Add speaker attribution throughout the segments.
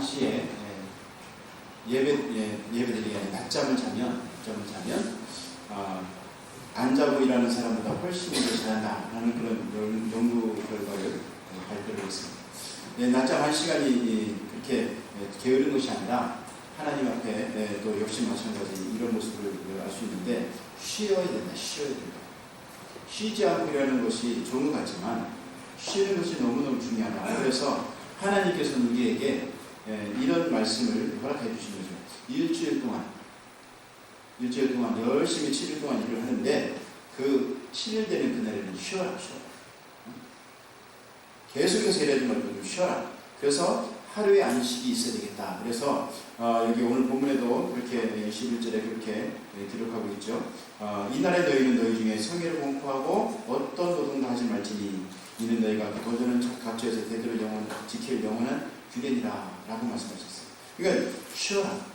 Speaker 1: 당시에 예배드리기 전에 낮잠을 자면 안 자고 일하는 사람보다 훨씬 더 잘한다라는 그런 연구 결과를 발표를 했습니다. 낮잠 한 시간이 그렇게 게으른 것이 아니라 하나님 앞에 또 역시 마찬가지 이런 모습을 알 수 있는데 쉬어야 된다. 쉬지 않고 일하는 것이 좋은 것 같지만 쉬는 것이 너무너무 중요하다. 그래서 하나님께서는 우리에게 이런 말씀을 허락해 주신 거죠. 일주일 동안 열심히 7일 동안 일을 하는데 그 7일 되는 그날에는 쉬어라. 계속해서 일하지 말고 좀 쉬어라. 그래서 하루에 안식이 있어야 되겠다. 그래서 여기 오늘 본문에도 그렇게 11절에 그렇게 기록하고 있죠. 이날에 너희는 너희 중에 성회를 공포하고 어떤 노동도 하지 말지니 이는 너희가 도전은 각처에서 대대로 지킬 영원한 규례니라 라고 말씀하셨어요. 그러니까 쉬어라.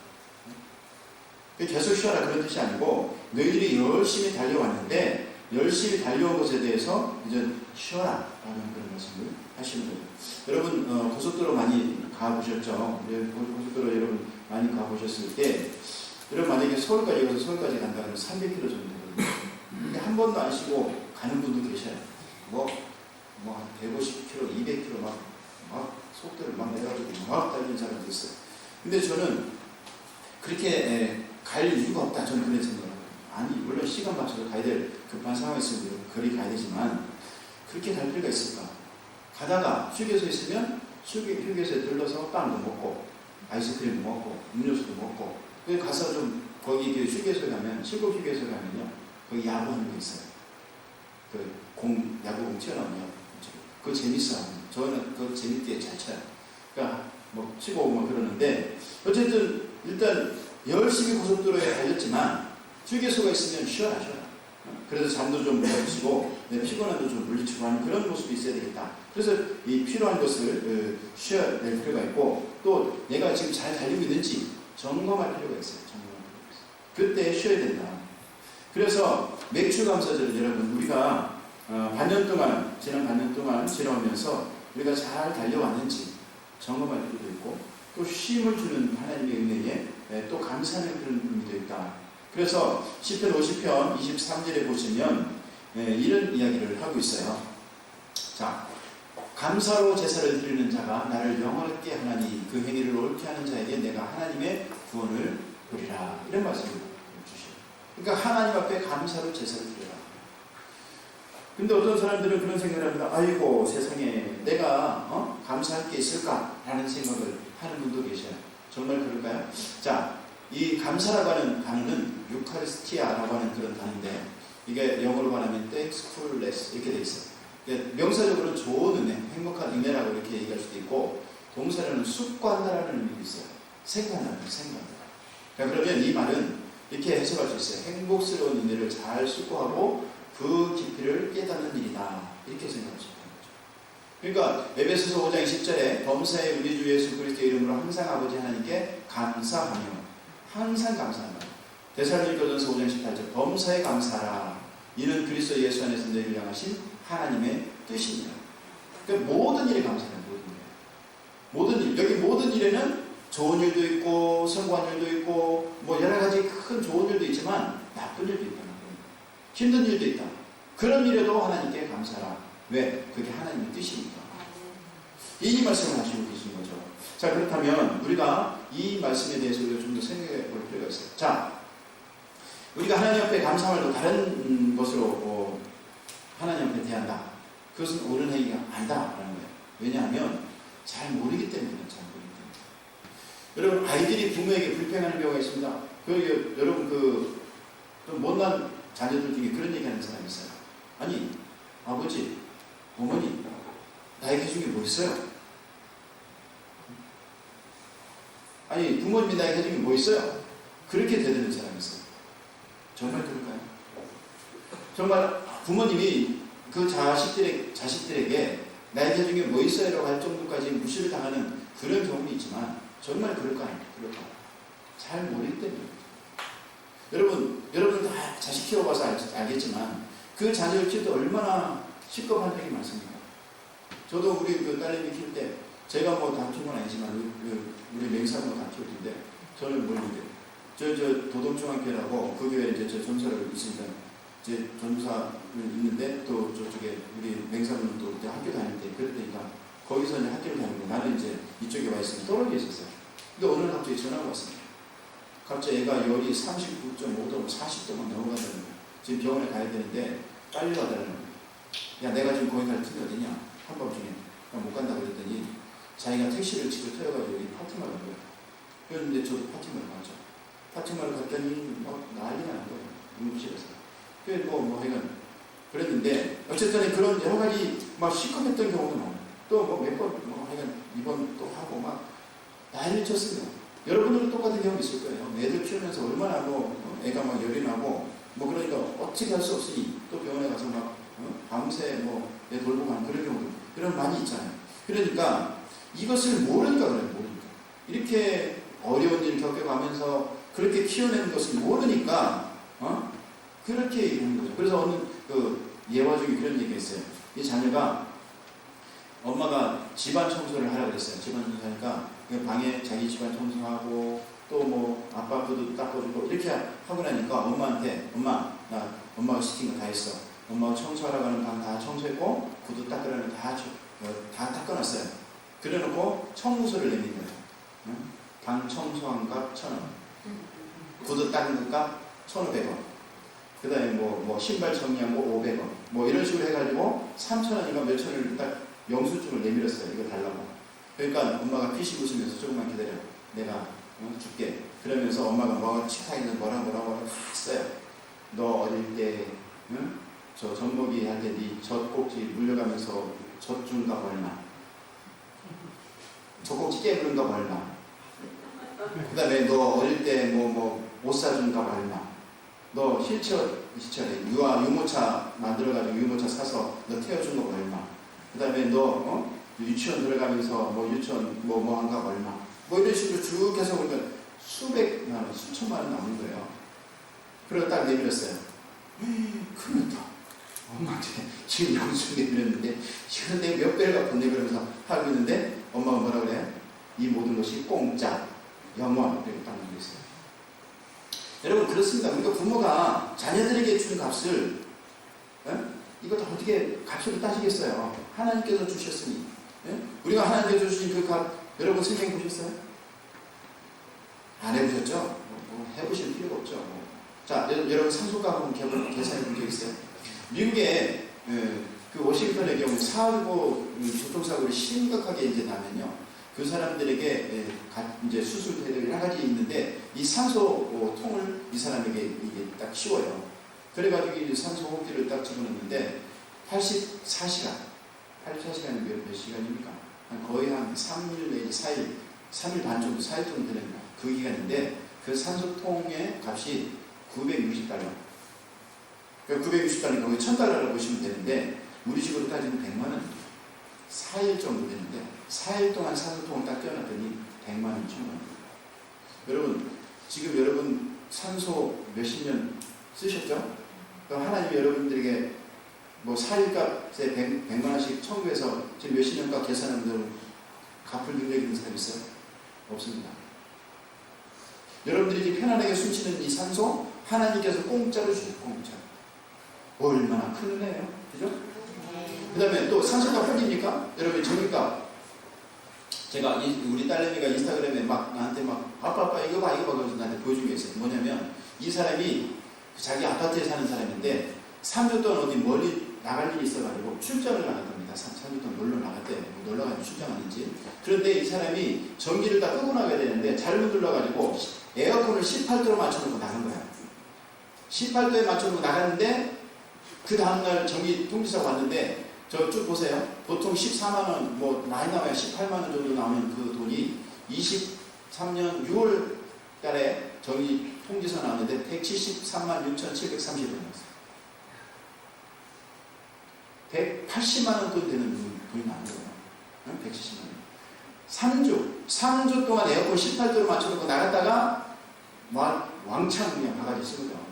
Speaker 1: 계속 쉬어라 그런 뜻이 아니고 너희들이 열심히 달려왔는데 열심히 달려온 것에 대해서 이제 쉬어라 라는 그런 말씀을 하시는 거예요. 여러분 고속도로 많이 가보셨죠? 고속도로 여러분 많이 가보셨을 때 여러분 만약에 서울까지 여기서 서울까지 간다 그러면 300km 정도 되거든요. 근데 한 번도 안 쉬고 가는 분도 계셔요. 뭐 150km, 200km 막 속도를 막 내가지고 막 달리는 사람도 있어요. 근데 저는 그렇게 갈 이유가 없다. 저는 그런 생각을 합니다. 아니 물론 시간 맞춰서 가야 될 급한 상황이 있으면 거리 가야 되지만 그렇게 갈 필요가 있을까? 가다가 휴게소에 있으면 휴게소에 들러서 빵도 먹고 아이스크림도 먹고 음료수도 먹고 거기 가서 좀 거기 휴게소에 가면 시골 휴게소에 가면요 거기 야구하는 거 있어요. 야구공 튀어나오면 그거 재밌어요. 저는 그거 재밌게 잘 쳐요. 그러니까 뭐 치고 뭐 그러는데 어쨌든 일단 열심히 고속도로에 달렸지만 휴게소가 있으면 쉬어라. 그래서 잠도 좀 물리치고 피곤함도 좀 물리치고 하는 그런 모습이 있어야 되겠다. 그래서 이 필요한 것을 쉬어야 될 필요가 있고 또 내가 지금 잘 달리고 있는지 점검할 필요가 있어요. 그때 쉬어야 된다. 그래서 맥주감사절을 여러분 우리가 지난 반년 동안 지나오면서 우리가 잘 달려왔는지 점검할 필요도 있고 또 쉼을 주는 하나님의 은혜에 또 감사하는 그런 의미도 있다. 그래서 시편 50편 23절에 보시면 이런 이야기를 하고 있어요. 자, 감사로 제사를 드리는 자가 나를 영원하게 하나니 그 행위를 옳게 하는 자에게 내가 하나님의 구원을 보리라. 이런 말씀을 주시죠. 그러니까 하나님 앞에 감사로 제사를 드려라. 근데 어떤 사람들은 그런 생각을 합니다. 아이고 세상에 내가 감사할 게 있을까? 라는 생각을 하는 분도 계셔요. 정말 그럴까요? 자, 이 감사라고 하는 단어는 유카리스티아라고 하는 그런 단어인데 이게 영어로 말하면 thankfulness 이렇게 돼 있어요. 명사적으로는 좋은 은혜, 행복한 은혜라고 이렇게 얘기할 수도 있고 동사로는 숙고한다라는 의미도 있어요. 생각한다. 그러면 이 말은 이렇게 해석할 수 있어요. 행복스러운 은혜를 잘 숙고하고 그 깊이를 깨닫는 일이다. 이렇게 생각할 수 있는 거죠. 그러니까 에베소서 5장 10절에 범사에 우리 주 예수 그리스도의 이름으로 항상 아버지 하나님께 감사하며 항상 감사한다. 데살로니가전서 5장 18절 범사에 감사하라. 이는 그리스도 예수 안에서 너희를 향하신 하나님의 뜻입니다. 그러니까 모든 일에 감사해요. 모든 일. 여기 모든 일에는 좋은 일도 있고 성공한 일도 있고 뭐 여러 가지 큰 좋은 일도 있지만 나쁜 일도 있다. 힘든 일도 있다. 그런 일에도 하나님께 감사하라. 왜? 그게 하나님의 뜻이니까. 이 말씀을 하시고 계신 거죠. 자, 그렇다면 우리가 이 말씀에 대해서 우리가 좀 더 생각해 볼 필요가 있어요. 자, 우리가 하나님 앞에 감사함을 또 다른 것으로 하나님 앞에 대한다. 그것은 옳은 행위가 아니다라는 거예요. 왜냐하면 잘 모르기 때문에. 여러분 아이들이 부모에게 불평하는 경우가 있습니다. 여러분 좀 못난 자녀들 중에 그런 얘기하는 사람이 있어요. 아니 아버지, 어머니 나에게 해준 게 뭐 있어요? 아니 부모님이 나에게 해준 게 뭐 있어요? 그렇게 대드는 사람이 있어요. 정말 그럴까요? 정말 부모님이 그 자식들에게 나에게 해준 게 뭐 있어요? 라고 할 정도까지 무시를 당하는 그런 경험이 있지만 정말 그럴까요? 잘 모르기 때문에. 여러분 다 자식 키워봐서 알겠지만 그 자녀를 키울 때 얼마나 시급한 적이 많습니다. 저도 우리 딸내미 키울 때 제가 뭐 다툰 건 아니지만 우리 맹사로 다 키워주는데 저는 모르는데 저 도동중앙교회라고 그 교회 이제 저 전사를 있으니까 제 전사를 있는데 또 저쪽에 우리 맹사는 또 이제 학교 다닐 때 그랬다니까 거기서 이제 학교를 다니고 나는 이제 이쪽에 와 있으면 떨어져 있었어요. 근데 오늘 갑자기 전화가 왔습니다. 갑자기 애가 열이 39.5도, 40도만 넘어간다는 거예요. 지금 병원에 가야 되는데 빨리 와달라는 거예요. 야, 내가 지금 거기 갈 틈이 어디냐? 한밤중에 못 간다고 그랬더니 자기가 택시를 직접 태워가지고 여기 파티마를 간 거예요. 그런데 저도 파티마를 가죠. 파티마를 갔더니 막 난리 나는 거예요. 응급실에서. 그래 하여간 그랬는데 어쨌든 그런 여러 가지 막 시커했던 경우도 많아요. 또 뭐 몇 번 하여간 입원 또 하고 막 난리를 쳤습니다. 여러분들도 똑같은 경우 있을 거예요. 애들 키우면서 얼마나 애가 막 열이 나고 그러니까 어떻게 할 수 없으니 또 병원에 가서 막 밤새 애 돌보고 하는 그런 경우도 이런 많이 있잖아요. 그러니까 이것을 모르니까 그래요. 모르니까 이렇게 어려운 일 겪어가면서 그렇게 키워내는 것을 모르니까 그렇게 이러는 거죠. 그래서 어느 그 예화 중에 그런 얘기가 있어요. 이 자녀가 엄마가 집안 청소를 하라고 그랬어요. 집안 청소하니까 방에 자기 집안 청소하고 또 아빠 구두 닦아주고 이렇게 하고 나니까 엄마한테 나 엄마가 시킨 거 다 했어. 엄마가 청소하라고 하는 방 다 청소했고 구두 닦으라는 다 닦아놨어요. 그래놓고 청구서를 내민 거예요. 방 청소한 값 1,000원, 구두 닦은 값 1,500원, 그 다음에 신발 정리한 거 500원 이런 식으로 해가지고 3,000원인가 몇 천원을 딱 영수증을 내밀었어요. 이거 달라고. 그러니까 엄마가 피식 웃으면서 조금만 기다려. 내가 줄게. 그러면서 엄마가 식탁에서 뭐라고 했어요. 너 어릴 때 저 젖먹이 할 때 네 젖꼭지 물려가면서 젖준 값 얼마? 젖꼭지 깨무는 값 얼마? 그 다음에 너 어릴 때 옷 사준 값 얼마? 너 유모차 만들어가지고 유모차 사서 너 태워준 거 얼마? 그 다음에 너 유치원 들어가면서 유치원 한 값 얼마? 이런 식으로 쭉 해서 보니까 수백만 원, 수천만 원 나오는 거예요. 그리고 딱 내밀었어요. 그러면 또 엄마한테 지금 영수증 내밀었는데 지금 내가 몇 배를 갚았네 그러면서 하고 있는데 엄마가 뭐라 그래요? 이 모든 것이 공짜, 영원 이렇게 딱 남겨있어요. 여러분 그렇습니다. 그러니까 부모가 자녀들에게 주는 값을 이거 다 어떻게 값으로 따지겠어요? 하나님께서 주셨으니 우리가 하나님께서 주신 그 값 여러분 생각해 보셨어요? 안 해보셨죠? 해보실 필요가 없죠. 자, 여러분 상속가 한번 계산해 본 적 있어요? 미국의 그 워싱턴의 경우 사고 교통사고를 심각하게 이제 나면요, 그 사람들에게 이제 수술 대를 여러 가지 있는데 이 산소 통을 이 사람에게 이게 딱 씌워요. 그래가지고 이제 산소 호흡기를 딱 집어넣는데 84시간이 몇 시간입니까? 거의 한 3일 내지 4일, 3일 반 정도, 4일 정도 되는 그 기간인데 그 산소통의 값이 $960. 그러니까 $960이니까 거의 $1,000라고 보시면 되는데 우리 집으로 따지면 100만 원입니다. 4일 정도 되는데 4일 동안 산소통을 딱 떼어놨더니 100만 원, 1,000만 원. 여러분 지금 여러분 산소 몇십 년 쓰셨죠? 그럼 하나님이 여러분들에게 4일 값에 100만 원씩 청구해서 지금 몇십 년 값 계산하면 갚을 능력이 있는 사람 있어요? 없습니다. 여러분들이 지금 편안하게 숨쉬는 이 산소 하나님께서 공짜로 주세요. 공짜. 얼마나 큰 은혜예요. 그죠? 그 다음에 또 산소값 어디입니까? 여러분 전기값. 제가 우리 딸내미가 인스타그램에 나한테 아빠 이거 봐 그러면서 나한테 보여준 게 있어요. 뭐냐면 이 사람이 자기 아파트에 사는 사람인데 3주 동안 어디 멀리 나갈 일이 있어가지고 출장을 나갔답니다. 3주 동안 놀러 나갔대. 놀러가지고 출장하는지. 그런데 이 사람이 전기를 다 끄고 나가야 되는데 잘못 눌러가지고 에어컨을 18도로 맞춰놓고 나간 거야. 18도에 맞춰놓고 나갔는데 그 다음날 전기 통지사가 왔는데 저 쭉 보세요. 보통 14만원 많이 나와요. 18만원 정도 나오는 그 돈이 23년 6월 달에 전기 통지서 나왔는데 173만 6,730원 나왔어요. 180만원 돈 되는 돈이 나온 거예요. 170만원. 3주 동안 에어컨 18도로 맞춰놓고 나갔다가 왕창 그냥 바가지 쓰는 거예요.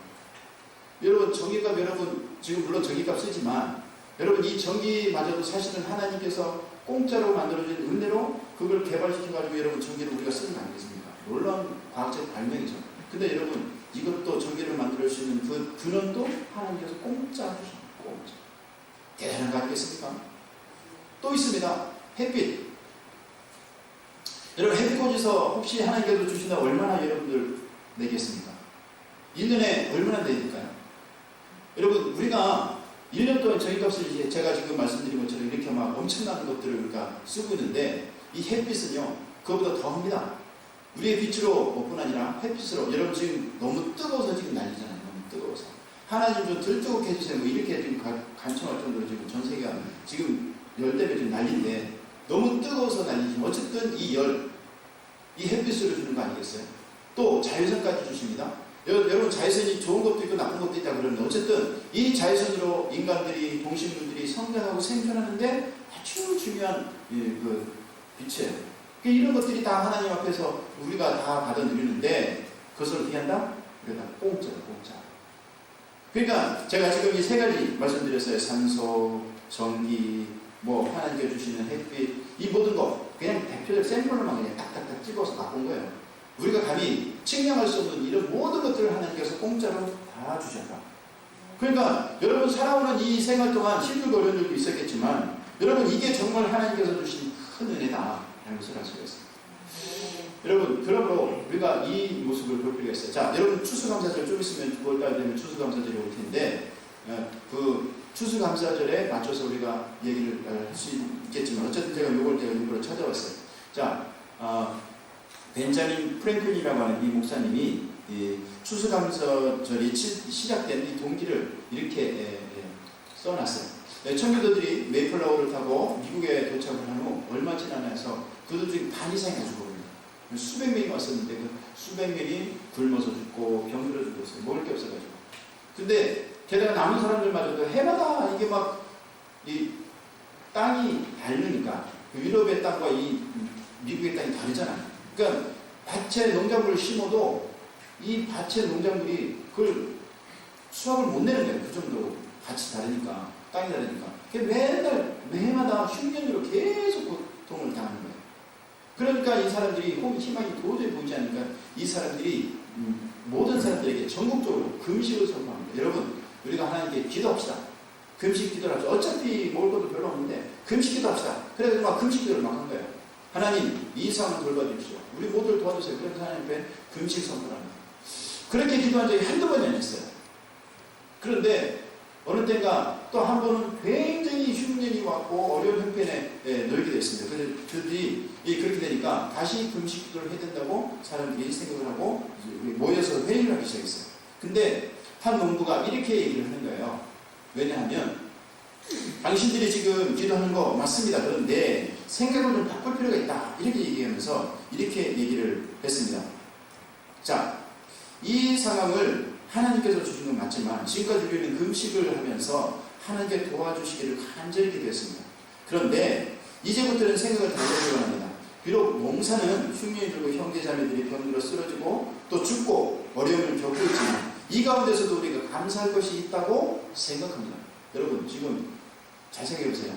Speaker 1: 여러분 전기값 여러분 지금 물론 전기값 쓰지만 여러분 이 전기마저도 사실은 하나님께서 공짜로 만들어진 은혜로 그걸 개발시켜가지고 여러분 전기를 우리가 쓰는 거 아니겠습니까? 놀라운 과학적 발명이죠. 근데 여러분 이것도 전기를 만들 수 있는 그 근원도 하나님께서 공짜 주신 공짜. 대단한 거 아니겠습니까? 또 있습니다. 햇빛. 여러분 햇빛 꽂아서 혹시 하나님께서 주신다 얼마나 여러분들 내겠습니까? 1년에 얼마나 내릴까요? 여러분 우리가 1년 동안 전기값을 이제 제가 지금 말씀드린 것처럼 이렇게 막 엄청난 것들을 우리가 쓰고 있는데 이 햇빛은요 그거보다 더 합니다. 우리의 빛으로 뿐 아니라 햇빛으로 여러분 지금 너무 뜨거워서 지금 난리잖아요. 너무 뜨거워서 하나님 좀 덜 뜨겁게 해주세요. 뭐 이렇게 지금 간청할 정도로 지금 전 세계가 지금 열 때문에 지금 난리인데 너무 뜨거워서 난리지만 어쨌든 이 열, 이 햇빛으로 주는 거 아니겠어요? 또 자외선까지 주십니다. 여러분 자외선이 좋은 것도 있고 나쁜 것도 있다 그러는데 어쨌든 이 자외선으로 인간들이 동식물들이 성장하고 생존하는데 아주 중요한 그 빛이에요. 이런 것들이 다 하나님 앞에서 우리가 다 받아 누리는데 그것을 어떻게 한다? 우리가 공짜로 공짜. 그러니까 제가 지금 이 세 가지 말씀드렸어요. 산소, 전기, 뭐 하나님께 주시는 햇빛, 이 모든 거 그냥 대표적 샘플로만 그냥 딱딱딱 찍어서 바꾼 거예요. 우리가 감히 측량할 수 없는 이런 모든 것들을 하나님께서 공짜로 다 주셨다. 그러니까 여러분 살아오는 이 생활 동안 힘들고 어려운 일도 있었겠지만 여러분 이게 정말 하나님께서 주신 큰 은혜다 라는 것을 알 수가 있습니다. 여러분 그러므로 우리가 이 모습을 볼 필요가 있어요. 자 여러분 추수감사절 좀 있으면 9월달 되면 추수감사절이 올 텐데 그 추수감사절에 맞춰서 우리가 얘기를 할 수 있겠지만 어쨌든 제가 요걸 제가 일부러 찾아왔어요. 자 벤자민 프랭클린이라고 하는 이 목사님이 이 추수감사절이 시작된 이 동기를 이렇게 써놨어요. 청교도들이 메이플라워를 타고 미국에 도착을 한 후 얼마 지나면서 그들 중에 반 이상이 다 죽어버려요. 수백 명이 왔었는데 그 수백 명이 굶어서 죽고 병들어 죽었어요. 먹을 게 없어가지고. 근데 게다가 남은 사람들마저도 해마다 이게 막 이 땅이 다르니까 그 유럽의 땅과 이 미국의 땅이 다르잖아요. 그러니까 밭에 농작물을 심어도 이 밭의 농작물이 그걸 수확을 못 내는 거예요. 그 정도로 밭이 다르니까 땅이 다르니까. 맨날 매해마다 흉년으로 계속 고통을 당하는 거예요. 그러니까 이 사람들이 희망이 도저히 보이지 않으니까 이 사람들이 모든 사람들에게 전국적으로 금식을 선포합니다. 여러분 우리가 하나님께 기도합시다. 금식 기도를 합시다. 어차피 먹을 것도 별로 없는데 금식 기도합시다. 그래서 막 금식 기도를 막 한 거예요. 하나님 이 상황을 돌봐주십시오. 우리 모두를 도와주세요. 그래서 하나님 앞에 금식 선포를 합니다. 그렇게 기도한 적이 한두 번이 아니었어요. 그런데 어느 때인가 또 한 번은 굉장히 흉년이 왔고 어려운 형편에 놓이게 됐습니다. 그래서 그들이 그렇게 되니까 다시 금식 기도를 해야 된다고 사람들이 생각을 하고 모여서 회의를 하기 시작했어요. 근데 한 농부가 이렇게 얘기를 하는 거예요. 왜냐하면 당신들이 지금 기도하는 거 맞습니다. 그런데 생각을 좀 바꿀 필요가 있다. 이렇게 얘기하면서 이렇게 얘기를 했습니다. 자, 이 상황을 하나님께서 주신 건 맞지만 지금까지 우리는 금식을 하면서 하나님께 도와주시기를 간절히 기도했습니다. 그런데 이제부터는 생각을 달리려고 합니다. 비록 농사는 흉년이 들고 형제자매들이 병들어 쓰러지고 또 죽고 어려움을 겪고 있지만 이 가운데서도 우리가 감사할 것이 있다고 생각합니다. 여러분 지금 잘 생각해 보세요.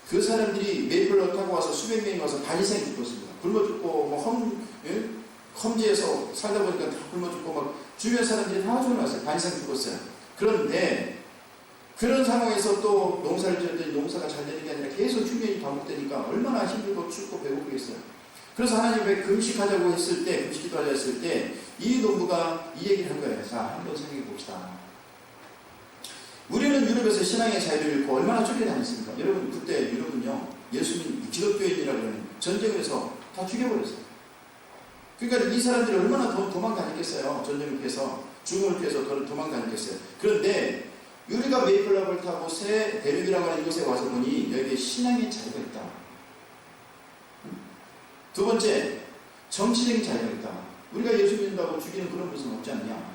Speaker 1: 그 사람들이 메이플로 타고 와서 수백 명이 와서 반 이상이 죽었습니다. 굶어 죽고 뭐 험지에서 살다 보니까 다 굶어 죽고 막 주변 사람들이 다 죽어났어요. 반 이상 죽었어요. 그런데 그런 상황에서 또 농사를 지었더니 농사가 잘 되는 게 아니라 계속 흉년이 반복되니까 얼마나 힘들고 춥고 배고프겠어요. 그래서 하나님이 금식하자고 했을 때, 금식기도 하자 했을 때 이 농부가 이 얘기를 한 거예요. 자, 한번 생각해 봅시다. 우리는 유럽에서 신앙의 자유를 잃고 얼마나 쫓겨다녔습니까? 여러분 그때 유럽은요 예수님 기독교인이라고 하는 전쟁을 해서 다 죽여버렸어요. 그러니까 이 사람들이 얼마나 도망다녔겠어요. 전쟁을 피해서 죽음을 피해서 도망다녔겠어요. 그런데 우리가 메이플라워를 타고 새 대륙이라고 하는 이곳에 와서 보니 여기에 신앙의 자유가 있다. 두 번째, 정치적인 자유가 있다. 우리가 예수 믿는다고 죽이는 그런 것은 없지 않냐.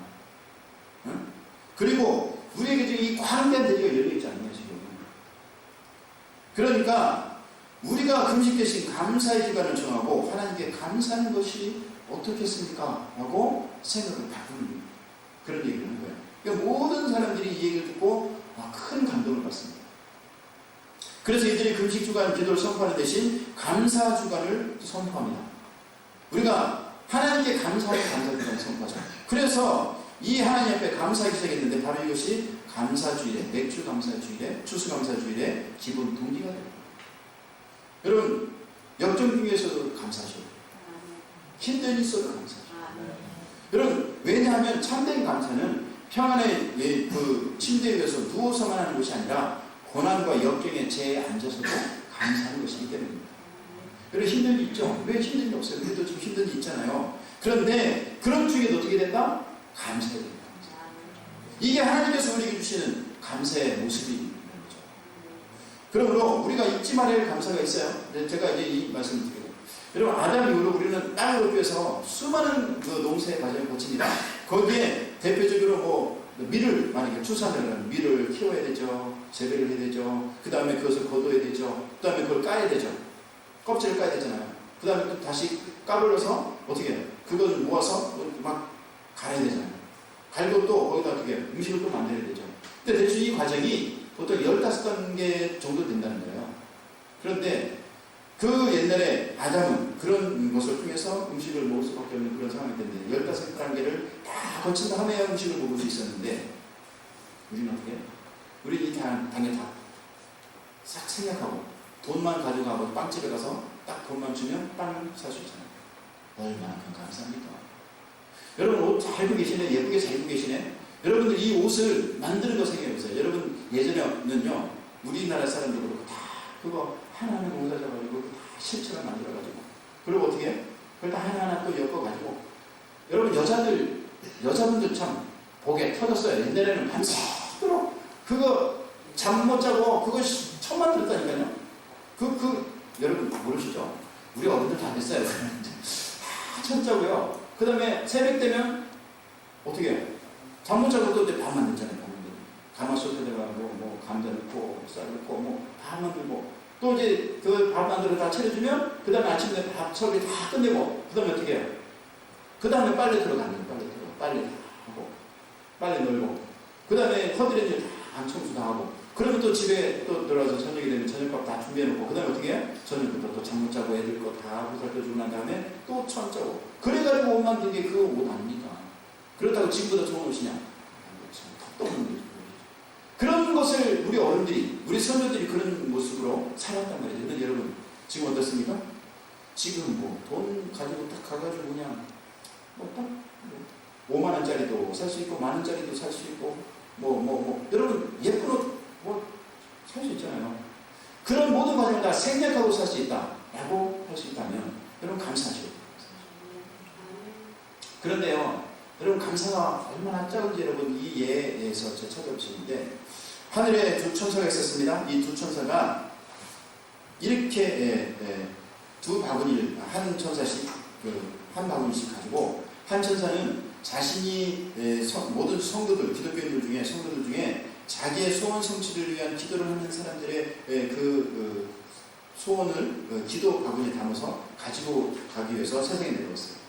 Speaker 1: 응? 그리고 우리에게 지금 이 광대한 대지가 열려있지 않냐 지금. 그러니까 우리가 금식 대신 감사의 기간을 정하고 하나님께 감사하는 것이 어떻겠습니까? 하고 생각을 바꾸는 그런 얘기를 하는 거예요. 그러니까 모든 사람들이 이 얘기를 듣고 큰 감동을 받습니다. 그래서 이들이 금식주간 기도를 선포하는 대신 감사주간을 선포합니다. 우리가 하나님께 감사하는 감사주간을 선포하죠. 그래서 이 하나님 앞에 감사하기 시작했는데 바로 이것이 감사주일에, 맥주 감사주일에, 추수 감사주일에 기본 동기가 됩니다. 여러분, 역경 중에서도 감사하셔야 돼요. 힘든 일 있어도 감사하셔야 돼요. 여러분, 왜냐하면 참된 감사는 평안의 그 침대 위에서 누워서만 하는 것이 아니라 고난과 역경에 재에 앉아서도 감사하는 것이기 때문입니다. 여러분, 힘든 일 있죠? 왜 힘든 일 없어요? 우리도 좀 힘든 일 있잖아요. 그런데 그런 중에도 어떻게 된다? 감사해야 됩니다. 이게 하나님께서 우리에게 주시는 감사의 모습이 그러므로 우리가 잊지 말아야 할 감사가 있어요. 제가 이제 이 말씀을 드려요. 여러분, 아담 이후로 우리는 땅을 얻기 위해서 수많은 그 농사의 과정을 거칩니다. 거기에 대표적으로 뭐 밀을 만약에 추수하면 밀을 키워야 되죠. 재배를 해야 되죠. 그 다음에 그것을 거둬야 되죠. 그 다음에 그걸 까야 되죠. 껍질을 까야 되잖아요. 그 다음에 또 다시 까불러서 어떻게 해요? 그걸 모아서 막 갈아야 되잖아요. 갈고 또 거기다 어떻게 해요? 음식을 또 만들어야 되죠. 근데 대충 이 과정이 보통 15단계 정도 된다는 거예요. 그런데 그 옛날에 아담은 그런 것을 통해서 음식을 먹을 수밖에 없는 그런 상황이 됐는데 15단계를 다 거친 다음에 음식을 먹을 수 있었는데 우리는 어떻게 해요? 우리 이 단계 다 싹 생략하고 돈만 가져가고 빵집에 가서 딱 돈만 주면 빵을 살 수 있잖아요. 얼마나 감사합니까? 여러분, 옷 잘 입고 계시네. 예쁘게 잘 입고 계시네. 여러분들 이 옷을 만드는 거 생각해보세요. 여러분, 예전에는요, 우리나라 사람들 그렇고 다 그거 하나하나 공사 잡아가지고 다 실체를 만들어가지고, 그리고 어떻게 해? 그걸 다 하나하나 또 엮어가지고, 여러분, 여자분들 참 복에 터졌어요. 옛날에는 밤새도록 그거 잠 못 자고 그거 처음 만들었다니까요. 여러분 모르시죠? 우리 어른들 다 됐어요. 다 쳤자고요. 그 다음에 새벽 되면 어떻게 해요? 잠 못 자고 또 밥 만들잖아요. 가마솥에 들어가고 뭐 감자 넣고 쌀 넣고 뭐 밥 만들고 또 이제 그 밥 만들어 다 차려주면 그 다음에 아침에 밥 처리 다 끝내고 그 다음에 어떻게 해요? 그 다음에 빨래 들어가는 거예요. 빨래 다 하고 빨래 널고 그 다음에 허드렛일 다 청소 다 하고 그러면 또 집에 또 들어와서 저녁이 되면 저녁밥 다 준비해놓고 그 다음에 어떻게 해요? 저녁부터 또 잠 못 자고 애들 거 다 보살펴주고 난 다음에 또 처음 짜고 그래가지고 옷 만든 게 그거 옷 아닙니까? 그렇다고 지금보다 좋은 옷이냐? 턱도 없는 거죠. 그런 것을 우리 어른들이, 우리 선조들이 그런 모습으로 살았단 말이죠. 근데 여러분, 지금 어떻습니까? 지금 뭐 돈 가지고 딱 가가지고 그냥 뭐 딱 5만 원짜리도 살 수 있고 1만 원짜리도 살 수 있고 여러분 예쁜 옷 뭐 살 수 있잖아요. 그런 모든 과정을 다 생략하고 살 수 있다라고 할 수 있다면 여러분 감사하죠. 그런데요, 여러분 감사가 얼마나 작은지 여러분 이 예에서 제가 찾아보시는데 하늘에 두 천사가 있었습니다. 이 두 천사가 이렇게 두 바구니를 한 천사씩 한 바구니씩 가지고 한 천사는 자신이 모든 성도들, 기독교인들 중에 성도들 중에 자기의 소원 성취를 위한 기도를 하는 사람들의 그 소원을 기도 바구니에 담아서 가지고 가기 위해서 세상에 내려왔어요.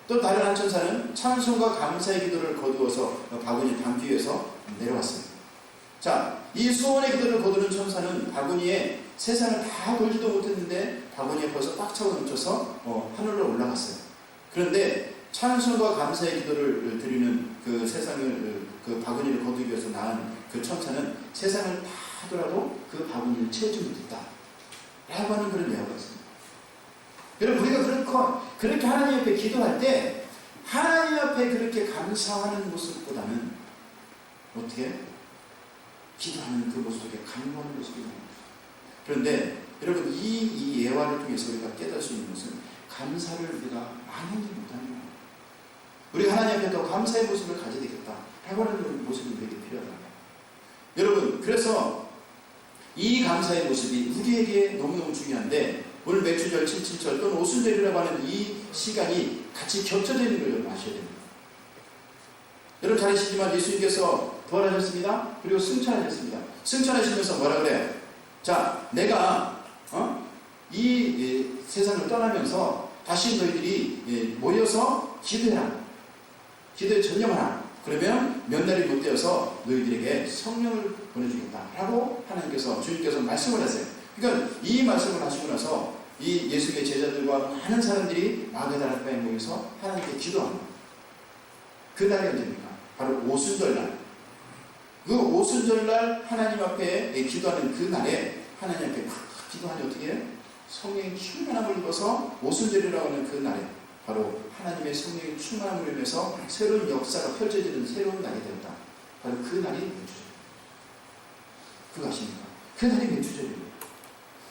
Speaker 1: 또 다른 한 천사는 찬송과 감사의 기도를 거두어서 바구니에 담기 위해서 내려왔어요. 자, 이 소원의 기도를 거두는 천사는 바구니에 세상을 다 돌지도 못했는데 바구니에 벌써 꽉 차고 넘쳐서 하늘로 올라갔어요. 그런데 찬송과 감사의 기도를 드리는 그 세상을 그 바구니를 거두기 위해서 나은 그 천사는 세상을 다 하더라도 그 바구니를 채우지 못했다 라고 하는 그런 예화가 있습니다. 여러분, 우리가 그렇게 하나님 앞에 기도할 때 하나님 앞에 그렇게 감사하는 모습보다는 어떻게 기도하는 그 모습 속에 간구하는 모습이 있는 거예요. 그런데 여러분, 이 예화를 통해서 우리가 깨달을 수 있는 것은 감사를 우리가 많이 하지 못하는 거예요. 우리가 하나님 앞에 더 감사의 모습을 가져야 되겠다 라고 하는 모습이 우리에게 필요하다. 여러분, 그래서 이 감사의 모습이 우리에게 너무너무 중요한데 오늘 맥주절, 칠칠절 또는 오순절이라고 하는 이 시간이 같이 겹쳐져 있는 걸 여러분 아셔야 됩니다. 여러분 잘 아시지만 예수님께서 부활하셨습니다. 그리고 승천하셨습니다. 승천하시면서 뭐라 그래요? 자, 내가 이 세상을 떠나면서 다시 너희들이 모여서 기도해라. 기도에 전념하라. 그러면 몇 날이 못 되어서 너희들에게 성령을 보내주겠다라고 하나님께서 주님께서 말씀을 하세요. 그러니까 이 말씀을 하시고 나서 이 예수님의 제자들과 많은 사람들이 마가다라바에 모여서 하나님께 기도합니다. 그 날이 언제입니까? 바로 오순절날. 그 오순절날 하나님 앞에 기도하는 그 날에 하나님 앞에 기도하니 어떻게 해요? 성령의 충만함을 입어서 오순절이라고 하는 그 날에 바로 하나님의 성령의 충만함을 입어서 새로운 역사가 펼쳐지는 새로운 날이 되었다. 바로 그 날이 매주절입니다. 그거 아십니까? 그 날이 매주절이에요.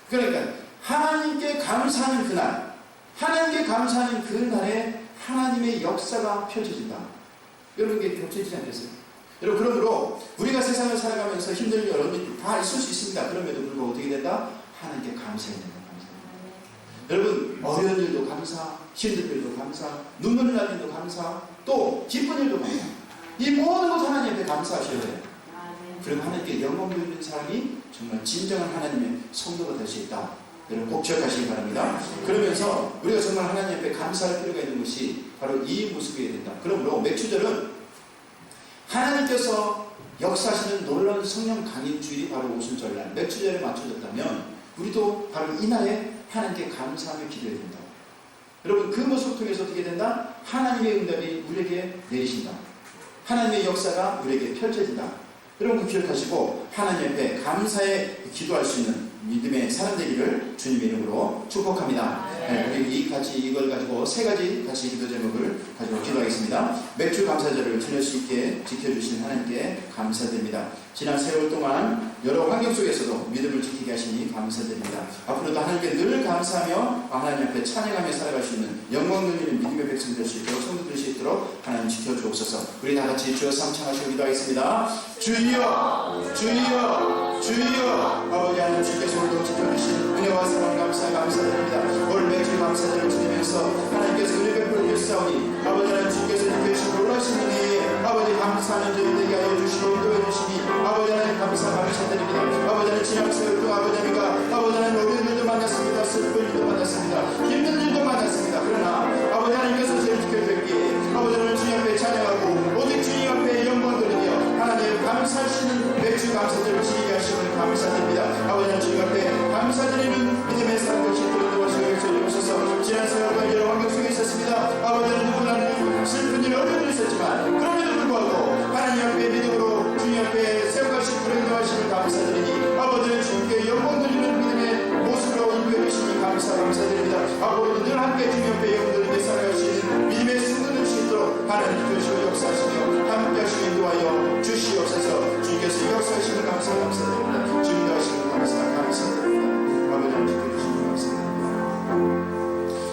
Speaker 1: 그러니까 하나님께 감사하는 그날, 하나님께 감사하는 그 날에 하나님의 역사가 펼쳐진다. 여러분, 이게 겹쳐지지 않겠어요? 여러분, 그러므로 우리가 세상을 살아가면서 힘든 여러 일이 다 있을 수 있습니다. 그럼에도 불구하고 어떻게 된다? 하나님께 감사해야 된다. 여러분, 어려운 일도 감사, 힘든 일도 감사, 눈물 나는 일도 감사, 또 기쁜 일도 감사. 이 모든 것 하나님 앞에 감사하셔야 돼요. 그리고 하나님께 영광 돌리는 사람이 정말 진정한 하나님의 성도가 될 수 있다. 여러분 꼭 기억하시기 바랍니다. 그러면서 우리가 정말 하나님 앞에 감사할 필요가 있는 것이 바로 이 모습이어야 된다. 그러므로 매주절은 하나님께서 역사하시는 놀라운 성령 강림 주일이 바로 오순절날 매주절에 맞춰졌다면 우리도 바로 이날에 하나님께 감사하며 기도해야 된다. 여러분, 그 모습을 통해서 어떻게 된다? 하나님의 응답이 우리에게 내리신다. 하나님의 역사가 우리에게 펼쳐진다. 여러분, 기억하시고 하나님 앞에 감사에 기도할 수 있는 믿음의 사람 되기를 주님의 이름으로 축복합니다. 네, 우리 이걸 가지고 세 가지 같이 기도 제목을 가지고 기도하겠습니다. 매주 감사절을 지낼 수 있게 지켜주신 하나님께 감사드립니다. 지난 세월 동안 여러 환경 속에서도 믿음을 지키게 하시니 감사드립니다. 앞으로도 하나님께 늘 감사하며 하나님 앞에 찬양하며 살아갈 수 있는 영광 돌리는 믿음의 백성 될 수 있도록 성도 될 수 있도록 하나님 지켜주옵소서. 우리 다 같이 주여 삼창하시고 기도하겠습니다. 주여, 주여, 주여. 아버지 하나님, 주께서 오늘도 지켜주신 은혜와 사랑 감사드립니다. 오늘 매주 감사절을 지내면서 하나님께서 은혜 베풀어 주시오니 아버지 하나님, 주께서 지켜주신 놀라신 은혜에 아버지 감사하는 저희 되게 하여 주시고 인도해 주시니 아버지 하나님 감사드립니다. 아버지 하나님, 지난 세월 동안 아버지 하나님 어려운 일도 만났습니다. 슬픈 일도 만났습니다. 힘든 일도 만났습니다. 그러나 아버지 하나님께서 저를 지켜주셨기에 아버지 하나님 주님 앞에 찬양하고 오직 주님 앞에 영광 돌리며 하나님 감사하시는 매주 감사절을 지니게 하시면 감사드립니다. 아버지 하나님, 주님 앞에 감사드리는 믿음의 사람 되시 주옵소서. 지난 세월간 여러 환경 속에 있었습니다. 아버지 하나님, 누구나는 슬픈 일, 어려운 일 있었지만 그럼에도 불구하고 하나님 앞에 믿음으로 주님 앞에 세워가신 불행하심을 감사드리니 아버지 하나님, 주님께 영광 드리는 믿음의 모습으로 인도해 주시니 감사드립니다. 앞으로도 늘 함께 주님 앞에 영광 드리며 살아가시는 믿음의 승리를 될 수 있도록 하나님 주시고 역사하시며 함께 하시며 인도하여 주시옵소서. 주님께서 역사하시는 감사드립니다. 주님도 하시는 감사드립니다. 아버지 하나님, 지켜주시는 감사드립니다.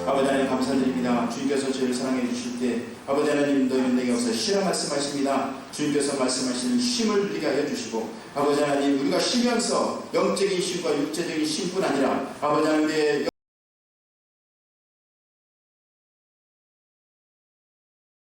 Speaker 1: 아버지 하나님, 감사드립니다. 주님께서 저희를 사랑해 주실 때 아버지 하나님, 너희는 내게 없어 쉬라 말씀하십니다. 주님께서 말씀하시는 쉼을 누리게 하여 주시고 아버지 하나님, 우리가 쉬면서 영적인 쉼과 육체적인 쉼뿐 아니라 아버지 하나님의